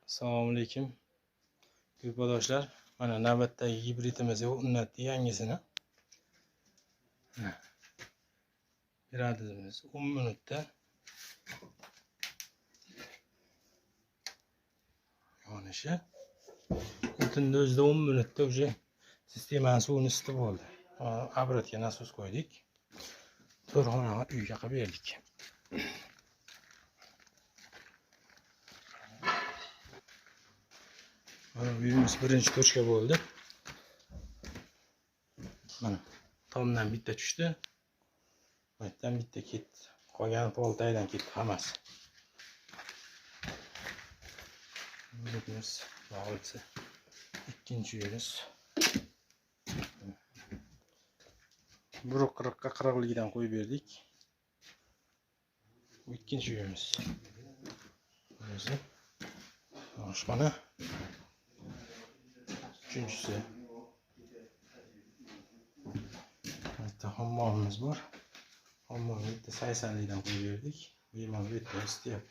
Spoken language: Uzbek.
Assalomu alaykum. Yurtdoshlar, mana navbatdagi gibridimizga o'rnatdik yangisini. Beradimiz 10 minutda yonishi. O'tinda o'zida 10 minutda уже sistemani suvini isitib oldi. Obratga nasos qo'ydik. To'rxona uyga qilib berdik. Uyimiz birinchi tochka bo'ldi. Mana tomdan bitta tushdi. Bu yerdan bitta ketdi. Qolgan poltaydan ketdi hammasi. Uyimiz bo'lsa ikkinchi uyimiz. Buruq qirqligidan qo'yib berdik. Bu ikkinchi uyimiz. O'zi oshxona. Üçüncüsü. Hatta hammamımız var. Hammamı bitti sayısalıyla koyuverdik. 20 litre isteyip